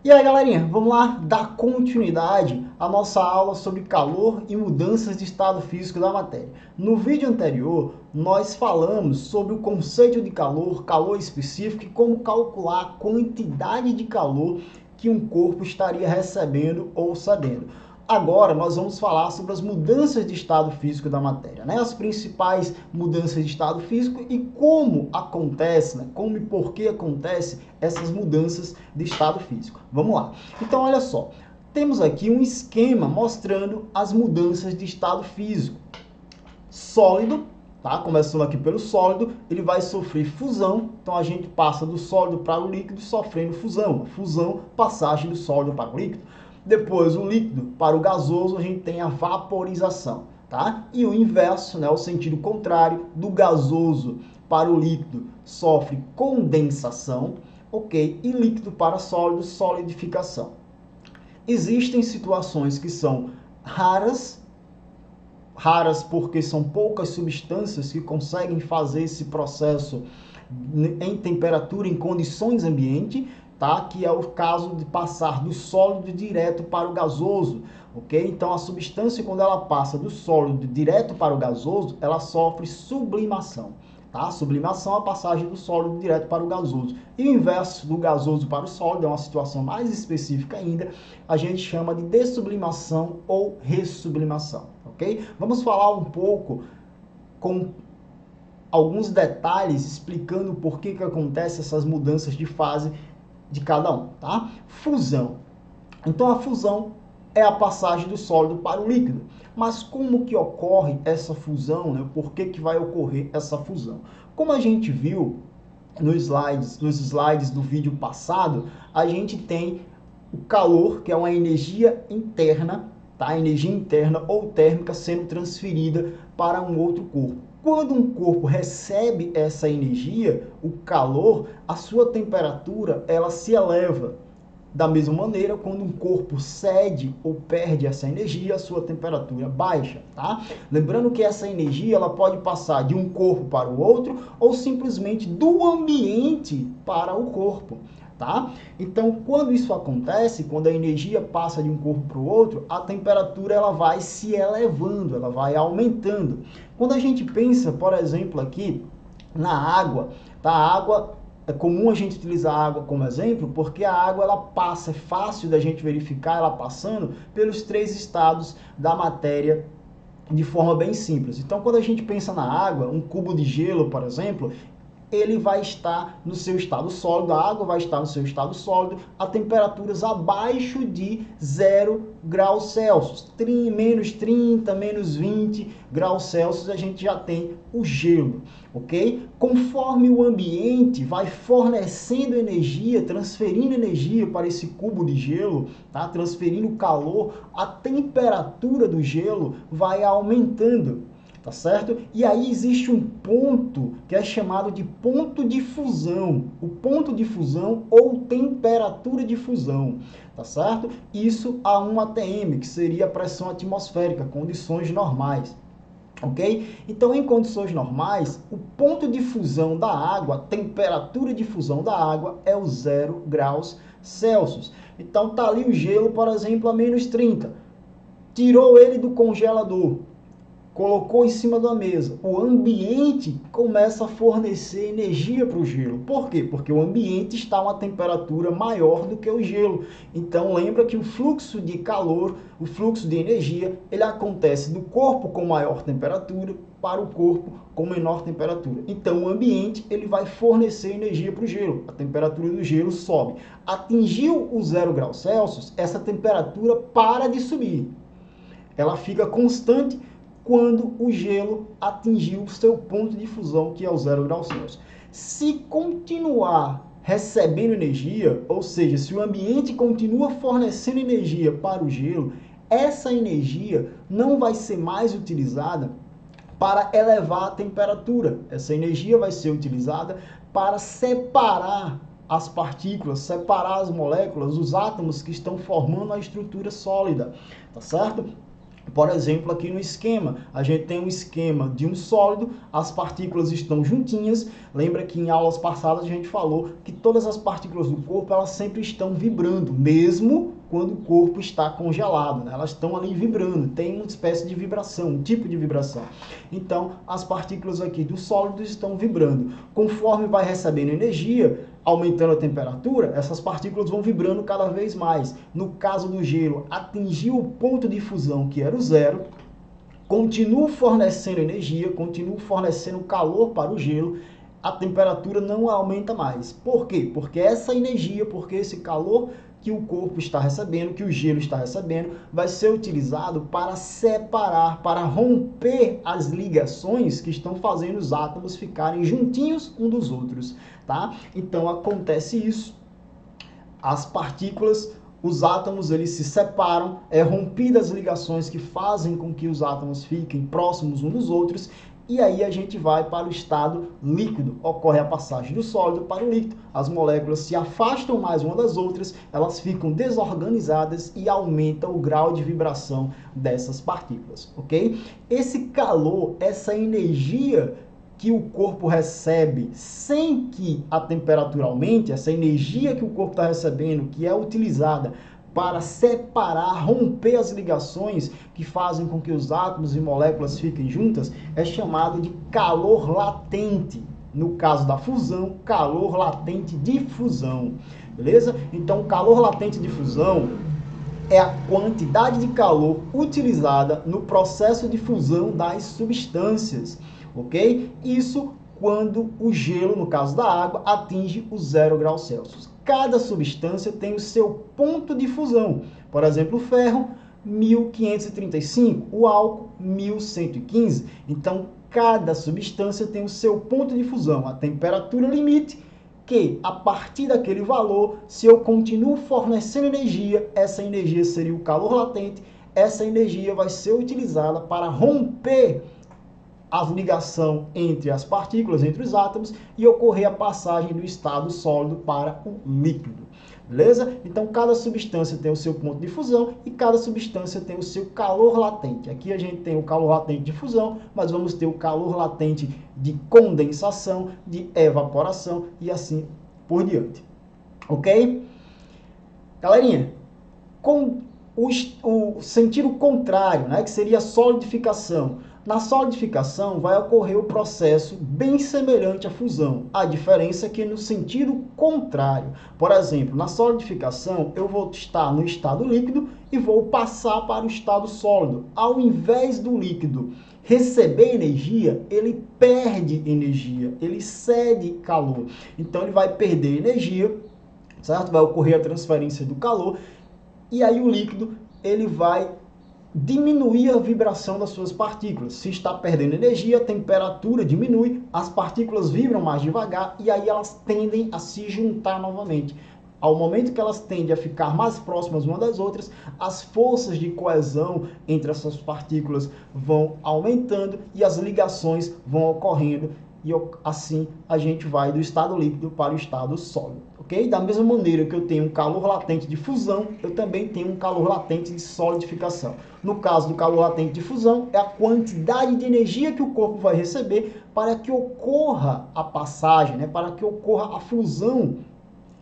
E aí, galerinha, vamos lá dar continuidade à nossa aula sobre calor e mudanças de estado físico da matéria. No vídeo anterior, nós falamos sobre o conceito de calor, calor específico e como calcular a quantidade de calor que um corpo estaria recebendo ou cedendo. Agora nós vamos falar sobre as mudanças de estado físico da matéria, né? As principais mudanças de estado físico e como acontece, né? Como e por que acontece essas mudanças de estado físico. Vamos lá. Então, olha só. Temos aqui um esquema mostrando as mudanças de estado físico. Sólido, tá? Começando aqui pelo sólido, ele vai sofrer fusão. Então a gente passa do sólido para o líquido sofrendo fusão. Fusão, passagem do sólido para o líquido. Depois, o líquido para o gasoso, a gente tem a vaporização, tá? E o inverso, né, o sentido contrário, do gasoso para o líquido, sofre condensação, ok? E líquido para sólido, solidificação. Existem situações que são raras porque são poucas substâncias que conseguem fazer esse processo em temperatura, em condições ambiente, tá? Que é o caso de passar do sólido direto para o gasoso, ok? Então, a substância, quando ela passa do sólido direto para o gasoso, ela sofre sublimação, tá? Sublimação é a passagem do sólido direto para o gasoso. E o inverso do gasoso para o sólido é uma situação mais específica ainda, a gente chama de dessublimação ou ressublimação, ok? Vamos falar um pouco com alguns detalhes explicando por que acontecem essas mudanças de fase de cada um, tá? Fusão. Então, a fusão é a passagem do sólido para o líquido. Mas como que ocorre essa fusão, né? Por que vai ocorrer essa fusão? Como a gente viu nos slides do vídeo passado, a gente tem o calor, que é uma energia interna, tá? Energia interna ou térmica sendo transferida para um outro corpo. Quando um corpo recebe essa energia, o calor, a sua temperatura, ela se eleva. Da mesma maneira, quando um corpo cede ou perde essa energia, a sua temperatura baixa, tá? Lembrando que essa energia ela pode passar de um corpo para o outro ou simplesmente do ambiente para o corpo, tá? Então, quando isso acontece, quando a energia passa de um corpo para o outro, a temperatura ela vai se elevando, ela vai aumentando. Quando a gente pensa, por exemplo, aqui na água, tá? A água é comum a gente utilizar a água como exemplo, porque a água ela passa, é fácil da gente verificar ela passando pelos 3 estados da matéria de forma bem simples. Então, quando a gente pensa na água, um cubo de gelo, por exemplo, ele vai estar no seu estado sólido, a água vai estar no seu estado sólido a temperaturas abaixo de 0 graus Celsius. Menos 30, menos 20 graus Celsius a gente já tem o gelo, ok? Conforme o ambiente vai fornecendo energia, transferindo energia para esse cubo de gelo, tá? Transferindo calor, a temperatura do gelo vai aumentando. Tá certo? E aí existe um ponto que é chamado de ponto de fusão. O ponto de fusão ou temperatura de fusão, tá certo? Isso a 1 atm, que seria a pressão atmosférica, condições normais. Ok? Então, em condições normais, o ponto de fusão da água, a temperatura de fusão da água é o 0 graus Celsius. Então, tá ali o gelo, por exemplo, a menos 30. Tirou ele do congelador, colocou em cima da mesa, o ambiente começa a fornecer energia para o gelo. Por quê? Porque o ambiente está a uma temperatura maior do que o gelo. Então lembra que o fluxo de calor, o fluxo de energia, ele acontece do corpo com maior temperatura para o corpo com menor temperatura. Então o ambiente ele vai fornecer energia para o gelo. A temperatura do gelo sobe. Atingiu o 0 graus Celsius, essa temperatura para de subir. Ela fica constante quando o gelo atingiu o seu ponto de fusão, que é o 0 graus Celsius. Se continuar recebendo energia, ou seja, se o ambiente continua fornecendo energia para o gelo, essa energia não vai ser mais utilizada para elevar a temperatura. Essa energia vai ser utilizada para separar as partículas, separar as moléculas, os átomos que estão formando a estrutura sólida, tá certo? Por exemplo, aqui no esquema, a gente tem um esquema de um sólido, as partículas estão juntinhas. Lembra que em aulas passadas a gente falou que todas as partículas do corpo, elas sempre estão vibrando, mesmo quando o corpo está congelado, né? Elas estão ali vibrando, tem uma espécie de vibração, um tipo de vibração. Então, as partículas aqui do sólido estão vibrando. Conforme vai recebendo energia, aumentando a temperatura, essas partículas vão vibrando cada vez mais. No caso do gelo, atingiu o ponto de fusão, que era o zero, continua fornecendo energia, continua fornecendo calor para o gelo, a temperatura não aumenta mais. Por quê? Porque essa energia, porque esse calor que o corpo está recebendo, que o gelo está recebendo, vai ser utilizado para separar, para romper as ligações que estão fazendo os átomos ficarem juntinhos um dos outros, tá? Então acontece isso, as partículas, os átomos, eles se separam, rompidas as ligações que fazem com que os átomos fiquem próximos uns dos outros, e aí a gente vai para o estado líquido. Ocorre a passagem do sólido para o líquido, as moléculas se afastam mais uma das outras, elas ficam desorganizadas e aumenta o grau de vibração dessas partículas, ok? Esse calor, essa energia que o corpo recebe sem que a temperatura aumente, essa energia que o corpo está recebendo, que é utilizada para separar, romper as ligações que fazem com que os átomos e moléculas fiquem juntas, é chamado de calor latente. No caso da fusão, calor latente de fusão, beleza? Então, calor latente de fusão é a quantidade de calor utilizada no processo de fusão das substâncias, ok? Isso quando o gelo, no caso da água, atinge o 0 graus Celsius. Cada substância tem o seu ponto de fusão. Por exemplo, o ferro, 1535, o álcool, 1115. Então, cada substância tem o seu ponto de fusão, a temperatura limite, que a partir daquele valor, se eu continuo fornecendo energia, essa energia seria o calor latente, essa energia vai ser utilizada para romper a ligação entre as partículas, entre os átomos, e ocorrer a passagem do estado sólido para o líquido. Beleza? Então, cada substância tem o seu ponto de fusão e cada substância tem o seu calor latente. Aqui a gente tem o calor latente de fusão, mas vamos ter o calor latente de condensação, de evaporação e assim por diante. Ok? Galerinha, com o sentido contrário, né, que seria a solidificação. Na solidificação vai ocorrer o processo bem semelhante à fusão. A diferença é que no sentido contrário. Por exemplo, na solidificação eu vou estar no estado líquido e vou passar para o estado sólido. Ao invés do líquido receber energia, ele perde energia, ele cede calor. Então ele vai perder energia, certo? Vai ocorrer a transferência do calor e aí o líquido ele vai diminuir a vibração das suas partículas. Se está perdendo energia, a temperatura diminui, as partículas vibram mais devagar e aí elas tendem a se juntar novamente. Ao momento que elas tendem a ficar mais próximas umas das outras, as forças de coesão entre essas partículas vão aumentando e as ligações vão ocorrendo e assim a gente vai do estado líquido para o estado sólido, ok? Da mesma maneira que eu tenho um calor latente de fusão, eu também tenho um calor latente de solidificação. No caso do calor latente de fusão, é a quantidade de energia que o corpo vai receber para que ocorra a passagem, né? Para que ocorra a fusão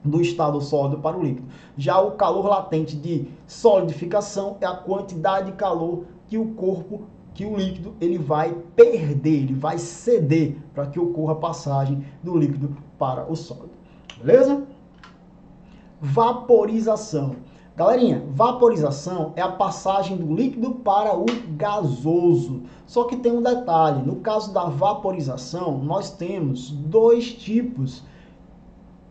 do estado sólido para o líquido. Já o calor latente de solidificação é a quantidade de calor que o corpo, que o líquido, ele vai perder, ele vai ceder para que ocorra a passagem do líquido para o sólido. Beleza? Vaporização. Galerinha, vaporização é a passagem do líquido para o gasoso. Só que tem um detalhe, no caso da vaporização, nós temos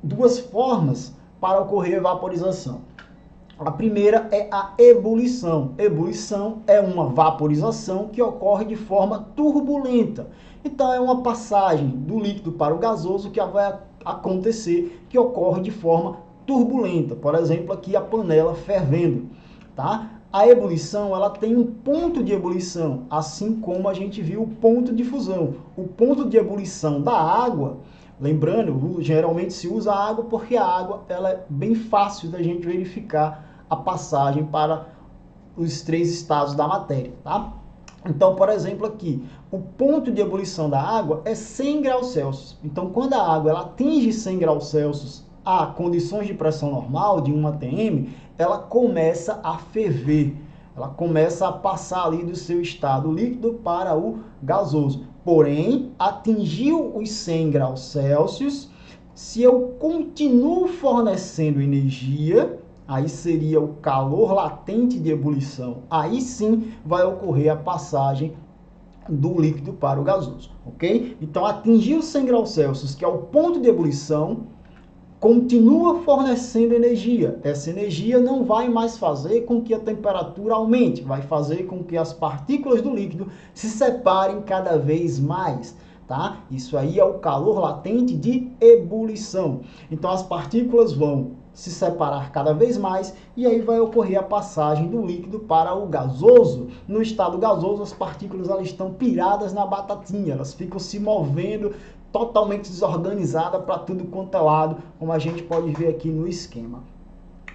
duas formas para ocorrer a vaporização. A primeira é a ebulição. Ebulição é uma vaporização que ocorre de forma turbulenta. Então é uma passagem do líquido para o gasoso que vai acontecer, que ocorre de forma turbulenta. Por exemplo, aqui a panela fervendo, tá? A ebulição, ela tem um ponto de ebulição, assim como a gente viu o ponto de fusão. O ponto de ebulição da água, lembrando, geralmente se usa água porque a água ela é bem fácil da gente verificar a passagem para os 3 estados da matéria, tá? Então, por exemplo, aqui, o ponto de ebulição da água é 100 graus Celsius. Então, quando a água ela atinge 100 graus Celsius a condições de pressão normal, de 1 atm, ela começa a ferver. Ela começa a passar ali do seu estado líquido para o gasoso. Porém, atingiu os 100 graus Celsius, se eu continuo fornecendo energia, aí seria o calor latente de ebulição. Aí sim vai ocorrer a passagem do líquido para o gasoso, ok? Então, atingiu 100 graus Celsius, que é o ponto de ebulição, continua fornecendo energia. Essa energia não vai mais fazer com que a temperatura aumente, vai fazer com que as partículas do líquido se separem cada vez mais. Tá? Isso aí é o calor latente de ebulição. Então as partículas vão se separar cada vez mais e aí vai ocorrer a passagem do líquido para o gasoso. No estado gasoso, as partículas elas estão piradas na batatinha, elas ficam se movendo totalmente desorganizada para tudo quanto é lado, como a gente pode ver aqui no esquema.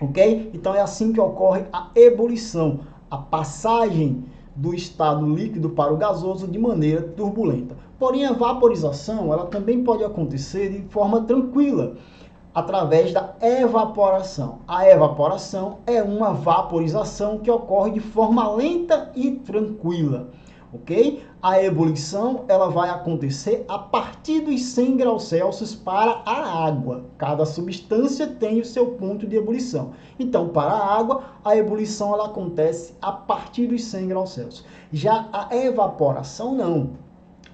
Ok? Então é assim que ocorre a ebulição, a passagem do estado líquido para o gasoso de maneira turbulenta. Porém, a vaporização ela também pode acontecer de forma tranquila, através da evaporação. A evaporação é uma vaporização que ocorre de forma lenta e tranquila. Ok? A ebulição ela vai acontecer a partir dos 100 graus Celsius para a água. Cada substância tem o seu ponto de ebulição. Então, para a água, a ebulição ela acontece a partir dos 100 graus Celsius. Já a evaporação não.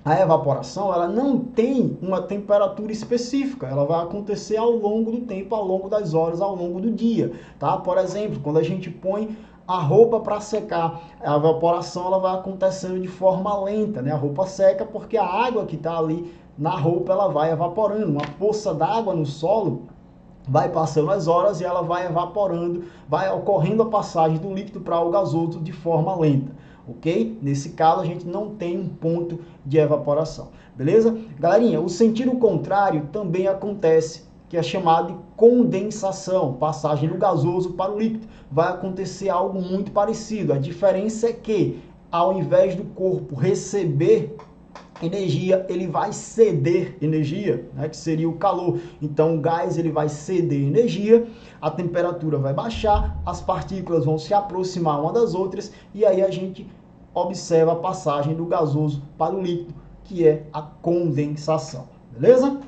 A evaporação ela não tem uma temperatura específica, ela vai acontecer ao longo do tempo, ao longo das horas, ao longo do dia. Tá? Por exemplo, quando a gente põe a roupa para secar, a evaporação ela vai acontecendo de forma lenta, né? A roupa seca porque a água que está ali na roupa ela vai evaporando. Uma poça d'água no solo vai passando as horas e ela vai evaporando, vai ocorrendo a passagem do líquido para o gasoso de forma lenta, ok? Nesse caso a gente não tem um ponto de evaporação, beleza? Galerinha, o sentido contrário também acontece, que é chamado de condensação, passagem do gasoso para o líquido. Vai acontecer algo muito parecido. A diferença é que, ao invés do corpo receber energia, ele vai ceder energia, né, que seria o calor. Então, o gás ele vai ceder energia, a temperatura vai baixar, as partículas vão se aproximar uma das outras, e aí a gente observa a passagem do gasoso para o líquido, que é a condensação. Beleza?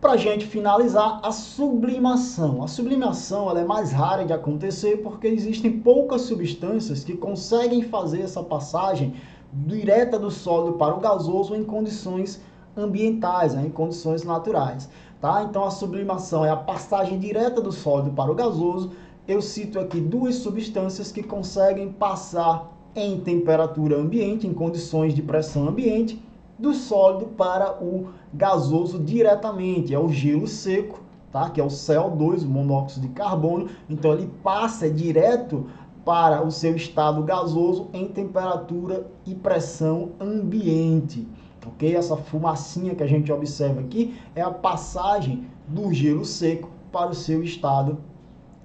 Para a gente finalizar, a sublimação. A sublimação ela é mais rara de acontecer porque existem poucas substâncias que conseguem fazer essa passagem direta do sólido para o gasoso em condições ambientais, em condições naturais. Tá? Então a sublimação é a passagem direta do sólido para o gasoso. Eu cito aqui 2 substâncias que conseguem passar em temperatura ambiente, em condições de pressão ambiente, do sólido para o gasoso diretamente. É o gelo seco, tá? Que é o CO2, o monóxido de carbono. Então ele passa direto para o seu estado gasoso em temperatura e pressão ambiente. Ok? Essa fumacinha que a gente observa aqui é a passagem do gelo seco para o seu estado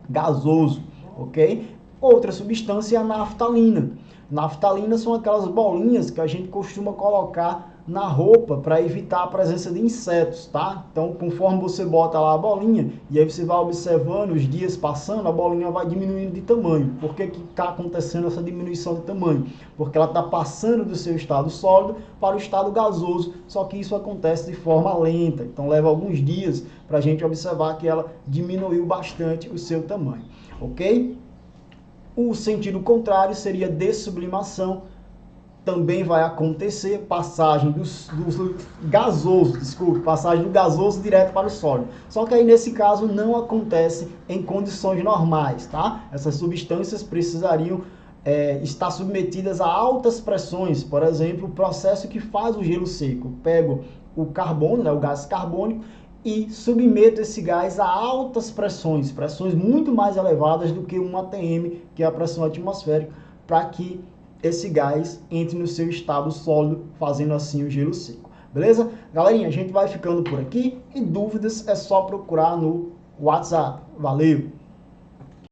gasoso. Ok? Outra substância é a naftalina. Naftalina são aquelas bolinhas que a gente costuma colocar na roupa para evitar a presença de insetos, tá? Então, conforme você bota lá a bolinha, e aí você vai observando os dias passando, a bolinha vai diminuindo de tamanho. Por que está acontecendo essa diminuição de tamanho? Porque ela está passando do seu estado sólido para o estado gasoso, só que isso acontece de forma lenta. Então, leva alguns dias para a gente observar que ela diminuiu bastante o seu tamanho, ok? O sentido contrário seria dessublimação. Também vai acontecer passagem do gasoso direto para o sólido. Só que aí nesse caso não acontece em condições normais, tá? Essas substâncias precisariam estar submetidas a altas pressões. Por exemplo, o processo que faz o gelo seco. Eu pego o carbono, né, o gás carbônico, e submeto esse gás a altas pressões, pressões muito mais elevadas do que 1 atm, que é a pressão atmosférica, para que esse gás entre no seu estado sólido, fazendo assim o gelo seco. Beleza? Galerinha, a gente vai ficando por aqui e dúvidas é só procurar no WhatsApp. Valeu!